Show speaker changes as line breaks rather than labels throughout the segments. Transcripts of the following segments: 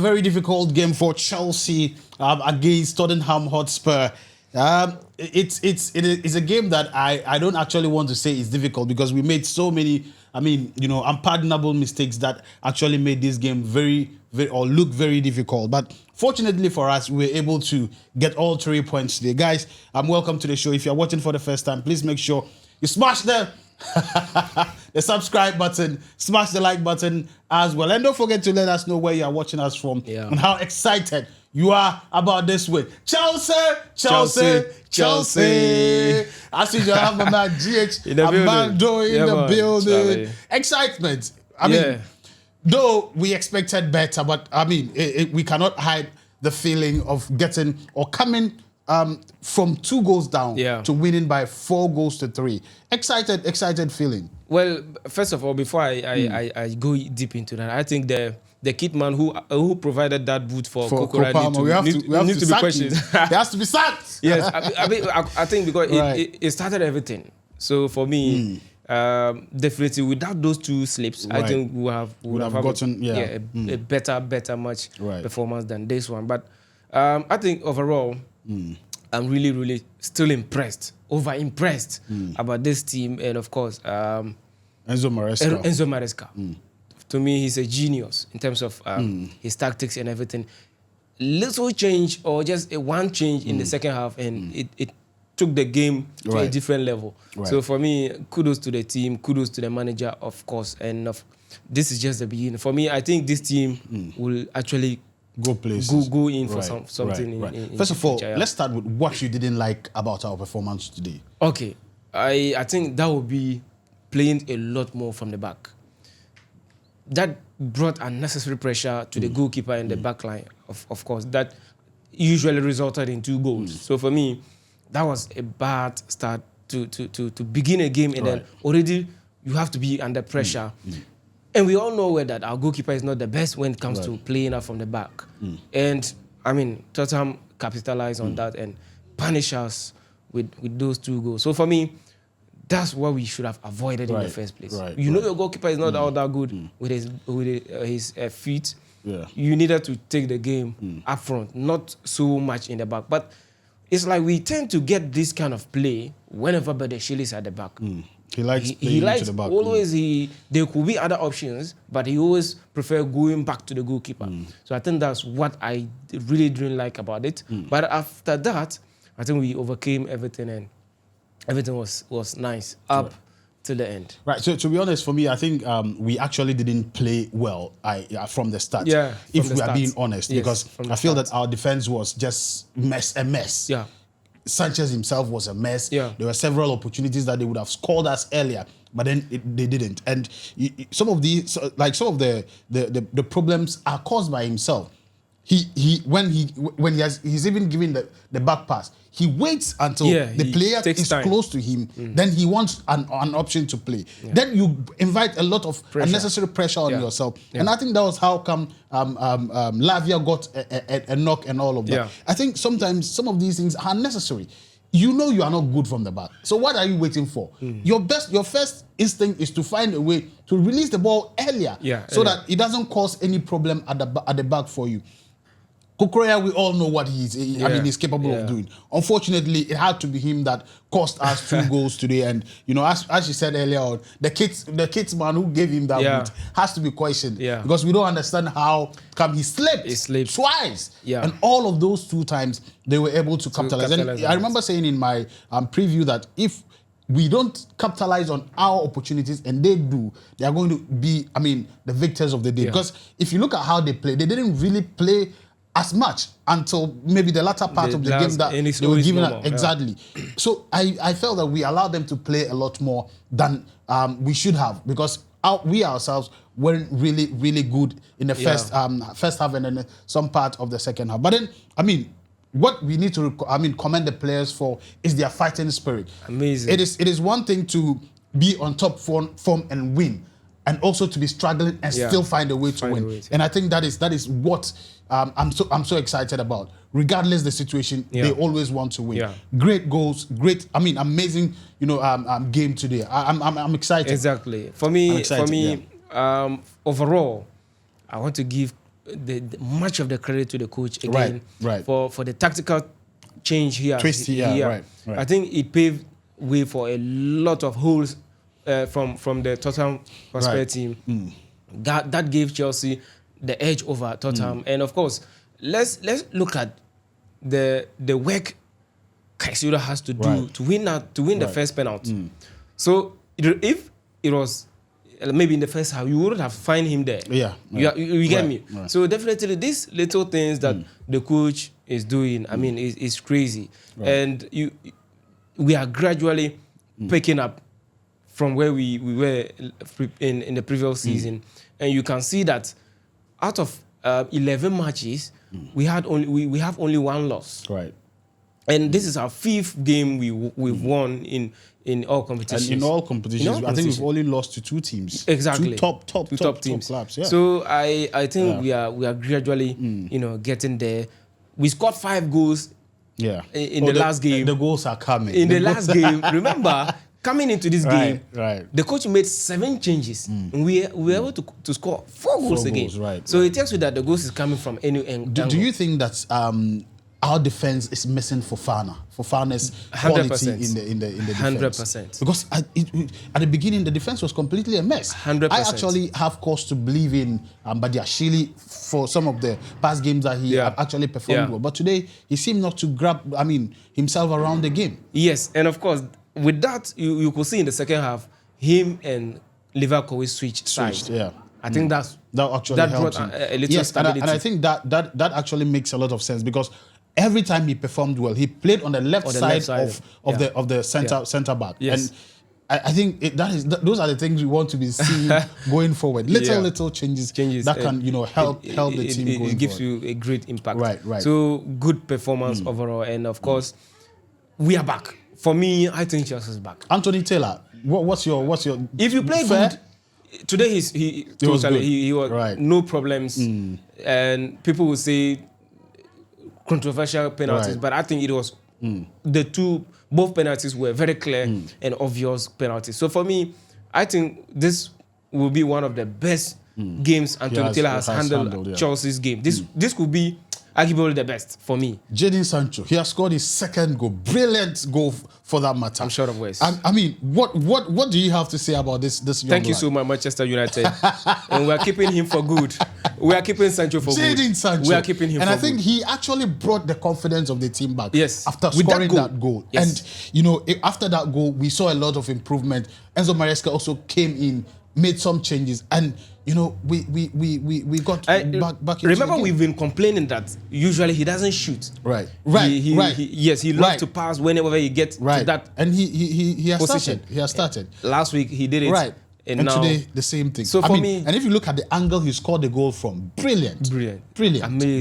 Very difficult game for Chelsea against Tottenham Hot Spurs. It's a game that I don't actually want to say is difficult because we made so many, unpardonable mistakes that actually made this game very look very difficult. But fortunately for us, we were able to get all 3 points today. Guys, welcome to the show. If you're watching for the first time, please make sure you smash the subscribe button, smash the like button as well. And don't forget to let us know where you are watching us from and how excited you are about this win. Chelsea. As usual, I have my man GH Amando in the building. Charlie. Excitement. I mean, though we expected better, but we cannot hide the feeling of getting or coming from 2 goals down to winning by 4 goals to 3. Excited feeling.
Well, first of all, before I go deep into that, I think the kit man who provided that boot for Kokora needs to be questioned.
He has to be sacked.
Yes, I think because it started everything. So for me, definitely without those 2 slips, I think we would have gotten a better match performance than this one. But I think overall, I'm really still over impressed about this team, and of course,
Enzo Maresca.
To me, he's a genius in terms of his tactics and everything. Little change or just one change in the second half, and it took the game to a different level. So for me, kudos to the team, kudos to the manager, of course, and this is just the beginning. For me, I think this team will actually
go places.
Go in for something. In
First of all, let's start with what you didn't like about our performance today.
Okay. I think that would be playing a lot more from the back. That brought unnecessary pressure to the goalkeeper and the back line, of course. That usually resulted in 2 goals. So for me, that was a bad start to begin a game, and then already you have to be under pressure. And we all know that our goalkeeper is not the best when it comes to playing out from the back. And, Tottenham capitalized on that and punished us with those 2 goals. So for me, that's what we should have avoided in the first place. You know your goalkeeper is not all that good with his feet. You needed to take the game up front, not so much in the back. But it's like we tend to get this kind of play whenever Badeshile is at the back.
He likes playing to the back.
Always there could be other options, but he always prefer going back to the goalkeeper. So I think that's what I really didn't like about it. But after that, I think we overcame everything, and everything was nice up to the end. Right.
So to be honest, for me, I think we actually didn't play well from the start.
Yeah.
If we are being honest, because I feel that our defense was just a mess.
Yeah.
Sanchez himself was a mess. Yeah. There were several opportunities that they would have scored us earlier, but then they didn't. And some of the problems are caused by himself. He's even giving the back pass, he waits until the player is close to him. Then he wants an option to play. Then you invite a lot of unnecessary pressure on yourself. And I think that was how come Lavia got a knock and all of that. I think sometimes some of these things are necessary. You know you are not good from the back. So what are you waiting for? Your first instinct is to find a way to release the ball earlier so that it doesn't cause any problem at the back for you. Kokora, we all know what he's capable of doing. Unfortunately, it had to be him that cost us 2 goals today. And as you said earlier on, the kids man who gave him that boot has to be questioned because we don't understand how come he slipped twice. And all of those 2 times they were able to capitalize. And I remember saying in my preview that if we don't capitalize on our opportunities and they do, they are going to be, the victors of the day. Because if you look at how they play, they didn't really play as much until maybe the latter part of the game that they were given up. Exactly. So I felt that we allowed them to play a lot more than we should have, because we ourselves weren't really good in the first half and then some part of the second half. But then, what we need to commend the players for is their fighting spirit.
Amazing.
It is one thing to be on top form and win, and also to be struggling and still find a way to win. And I think that is what I'm so excited about. Regardless the situation, they always want to win. Great goals, amazing, game today. I'm excited.
Exactly. For me, overall, I want to give much of the credit to the coach again
right.
for the tactical change here.
Right.
I think it paved way for a lot of holes from the Tottenham Hot Spurs team. That gave Chelsea the edge over Tottenham. And of course, let's look at the work Caicedo has to do to win the first penalty. So if it was maybe in the first half, you wouldn't have find him there. You get me. So definitely these little things that the coach is doing, I mean, is crazy. And we are gradually picking up from where we were in the previous season, and you can see that out of 11 matches, we have only one loss.
Right.
And this is our 5th game we've won in all competitions.
And in all competitions, I think we've only lost to 2 teams.
Exactly.
Two top teams. Clubs. Yeah.
So I think we are gradually getting there. We scored 5 goals. In the last game.
The goals are coming.
In the last game, remember, coming into this game,
the
coach made 7 changes, and we were able to score 4 goals again. So it tells you that the goals is coming from any angle.
Do you think that our defense is missing Fofana's quality in the defense?
100%.
Because at the beginning, the defense was completely a mess.
100%.
I actually have cause to believe in Badiashile for some of the past games that he actually performed well. But today, he seemed not to grab, himself around the game.
Yes, and of course, with that, you could see in the second half, him and Liverpool switched sides. I think that
actually helped him.
A little stability.
And I think that actually makes a lot of sense, because every time he performed well, he played on the left side of the center back.
Yes.
And I think those are the things we want to be seeing going forward. Little changes that can help the team going forward.
It gives you a great impact.
Right.
So good performance overall, and of course we are back. For me, I think Chelsea is back.
Anthony Taylor, what's your?
If you play good today, he was no problems, and people will say controversial penalties, but I think it was both penalties were very clear and obvious penalties. So for me, I think this will be one of the best games Anthony Taylor has handled Chelsea's game. This could be arguably the best for me.
Jadon Sancho, he has scored his 2nd goal. Brilliant goal for that matter.
I'm short of words.
I mean, what do you have to say about this young
Thank you so much, Manchester United. And we are keeping him for good. We are keeping Sancho for good.
Jadon Sancho.
We are keeping him for good.
And I think he actually brought the confidence of the team back.
Yes.
After scoring that goal. Yes. And, after that goal, we saw a lot of improvement. Enzo Maresca also came in, made some changes, and we got back into
remember
the game.
We've been complaining that usually he doesn't shoot.
Right.
He loves to pass whenever he gets to that.
And he has
position.
Started. He has started.
Last week he did it.
Right. And
now,
today the same thing.
So for me,
and if you look at the angle he scored the goal from, brilliant,
amazing,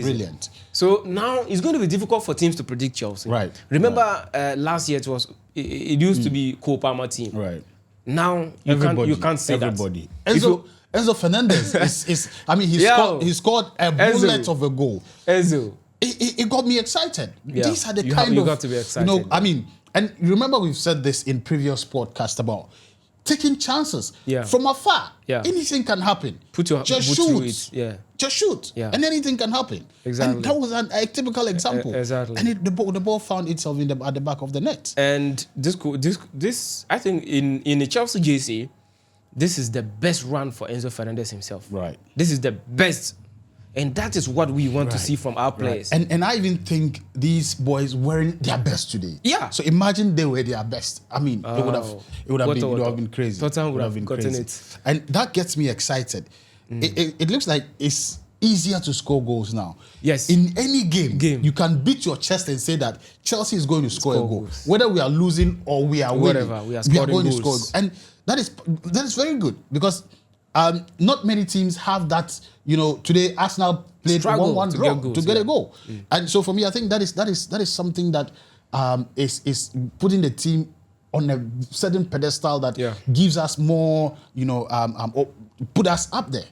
brilliant.
So now it's going to be difficult for teams to predict Chelsea.
Right.
Remember last year it used to be Cole Palmer team.
Right.
Now you can't say
everybody. Enzo Fernandez he scored a bullet of a goal.
Enzo.
It got me excited. These are the
you got to be excited.
And remember we've said this in previous podcasts about taking chances from afar. Anything can happen.
Just shoot.
Just shoot. And anything can happen.
Exactly.
And that was a typical example.
Exactly.
And the ball found itself at the back of the net.
And this I think in the Chelsea JC, this is the best run for Enzo Fernandez himself.
Right.
This is the best. And that is what we want to see from our players.
And I even think these boys weren't their best today.
Yeah.
So imagine they were their best. I mean, it would have been crazy.
Tottenham would have been gotten it.
And that gets me excited. It looks like it's easier to score goals now.
Yes.
In any game, you can beat your chest and say that Chelsea is going to score a goal. Whether we are losing or we are winning,
we are going to score.
And that is very good, because not many teams have that. Today Arsenal played 1-1 draw to get a goal, and so for me, I think that is something that is putting the team on a certain pedestal that gives us more, put us up there.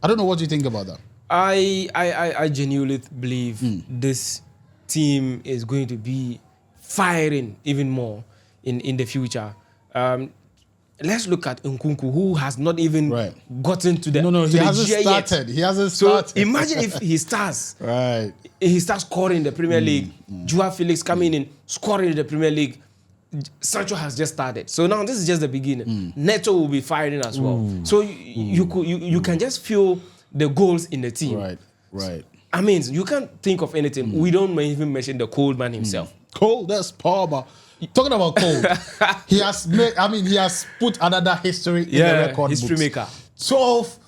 I don't know what you think about that.
I genuinely believe this team is going to be firing even more in the future. let's look at Nkunku, who has not even gotten to the
he hasn't started. He hasn't started.
So imagine if he starts.
Right.
He starts scoring in the Premier League. Joao Felix coming in, scoring in the Premier League. Sancho has just started. So now this is just the beginning. Neto will be firing as well. So you can just feel the goals in the team.
Right.
I mean, you can't think of anything. We don't even mention the Cold man himself.
Cole, that's Palmer. Talking about Cole, he has put another history in the record
history
books.
maker.
12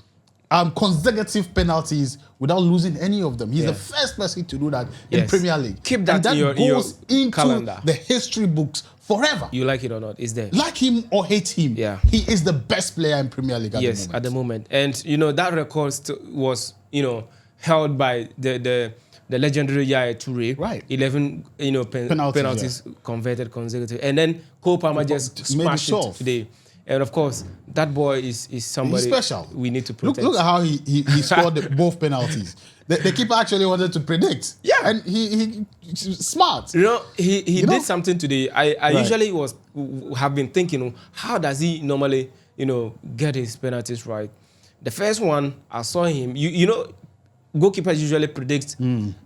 consecutive penalties without losing any of them. He's the first person to do that in Premier League.
Keep that,
and that goes into
calendar.
The history books forever.
You like it or not, it's there.
Like him or hate him, he is the best player in Premier League at the moment.
Yes, at the moment. And, that record was, held by the legendary Yaya Toure.
Right.
11, penalties converted consecutive. And then Cole Palmer just smashed it today. And of course, that boy is somebody
he's special.
We need to protect.
Look at how he scored both penalties. The keeper actually wanted to predict. Yeah. And he's smart.
He did something today. I usually have been thinking, how does he normally, get his penalties right? The first one, I saw him, goalkeepers usually predict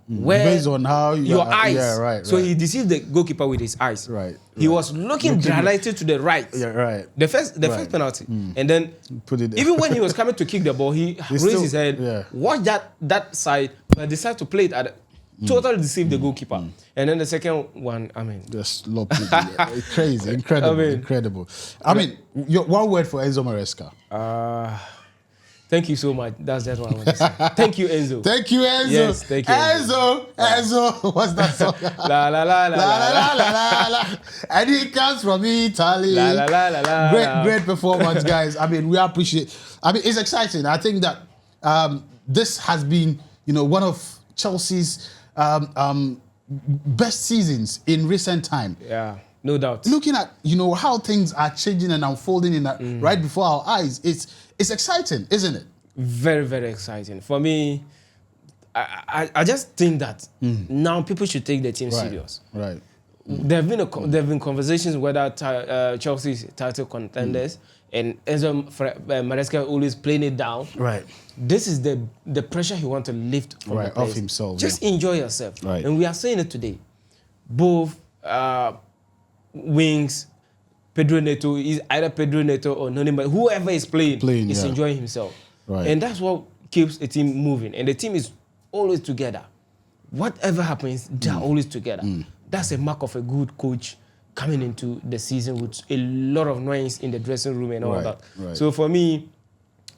where
based on how
your eyes.
Yeah, right.
So he deceived the goalkeeper with his eyes.
Right.
He was looking directly to the right.
Yeah, right.
The first penalty, and then even when he was coming to kick the ball, he raised his head, watched that side, but decided to play it at. Totally deceived the goalkeeper. And then the second one,
just crazy, incredible. Your one word for Enzo Maresca.
Thank you so much. That's just what I want to say. Thank you, Enzo.
Thank you, Enzo.
Yes, thank you,
Enzo. What's that song?
La la la la la
la la. And he comes from Italy.
La la la la la.
Great performance, guys. We appreciate. It's exciting. I think that this has been, one of Chelsea's best seasons in recent time.
Yeah. No doubt.
Looking at, how things are changing and unfolding right before our eyes, it's exciting, isn't it?
Very, very exciting. For me, I just think that now people should take the team serious.
Right.
There have been conversations whether Chelsea's title contenders and Enzo Maresca always playing it down.
Right.
This is the pressure he wants to lift from the players.
Off himself.
Just enjoy yourself.
Right.
And we are saying it today. Both wings, Pedro Neto is either Pedro Neto or Noni, but whoever is playing is enjoying himself.
Right.
And that's what keeps a team moving. And the team is always together. Whatever happens, they're always together. That's a mark of a good coach coming into the season with a lot of noise in the dressing room and all that.
Right.
So for me,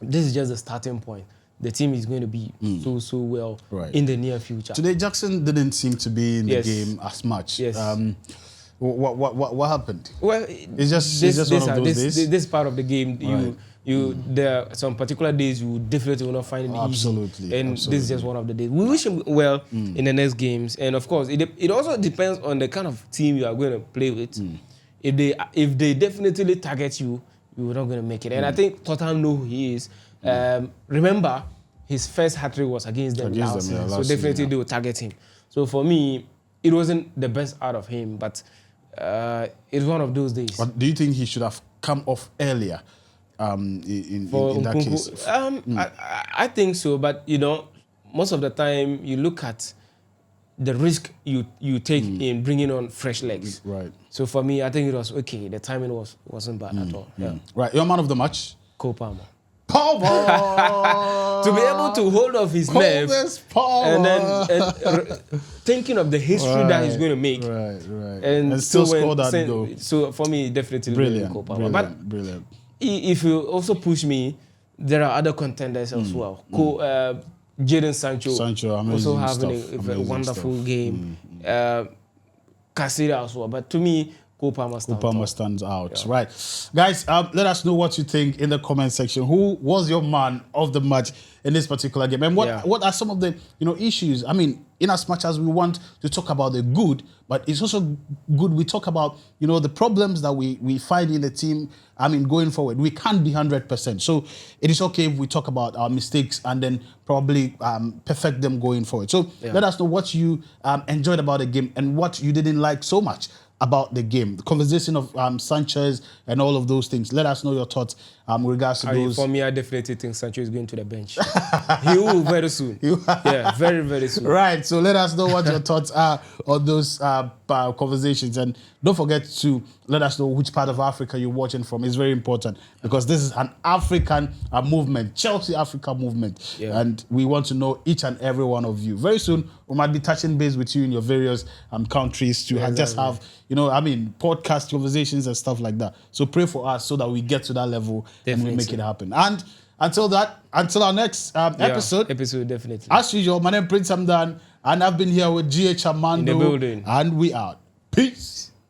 this is just the starting point. The team is going to be so well in the near future.
Today, Jackson didn't seem to be in the game as much.
Yes.
What happened?
Well,
it's just one of those days.
This part of the game, there are some particular days you definitely will not find it easy. And this is just one of the days. We wish him well in the next games. And of course, it also depends on the kind of team you are going to play with. If they definitely target you, you're not going to make it. And I think Tottenham know who he is. Remember, his first hat-trick was against them last season. So definitely they will target him. So for me, it wasn't the best out of him, but it's one of those days.
But do you think he should have come off earlier in that case?
I think so, but most of the time you look at the risk you take in bringing on fresh legs.
Right.
So for me, I think it was okay. The timing wasn't bad at all. Yeah.
Right. Your man of the match?
Cole Palmer.
Palmer!
To be able to hold off his nerve and then thinking of the history that he's going to make.
Right.
And
still score that goal.
So for me, definitely
brilliant.
Cole Palmer. But
brilliant.
If you also push me, there are other contenders as well. Jadon Sancho also having a wonderful game. Casilla as well. But to me, Cole Palmer
stands out. Yeah. Right. Guys, let us know what you think in the comment section. Who was your man of the match in this particular game? And what are some of the issues? In as much as we want to talk about the good, but it's also good we talk about the problems that we find in the team. Going forward, we can't be 100%. So it is okay if we talk about our mistakes and then probably perfect them going forward. So let us know what you enjoyed about the game and what you didn't like so much about the game. The conversation of Sanchez and all of those things. Let us know your thoughts with regards to those.
For me, I definitely think Sancho is going to the bench. He will very soon. Yeah, very, very soon.
Right. So let us know what your thoughts are on those conversations. And don't forget to let us know which part of Africa you're watching from. It's very important because this is an African movement, Chelsea Africa movement. Yeah. And we want to know each and every one of you. Very soon, we might be touching base with you in your various countries to just have, podcast conversations and stuff like that. So pray for us so that we get to that level and we make it happen. And until our next episode,
definitely.
As usual, my name is Prince Hamdan, and I've been here with GH Amando.
In the building.
And we out. Peace.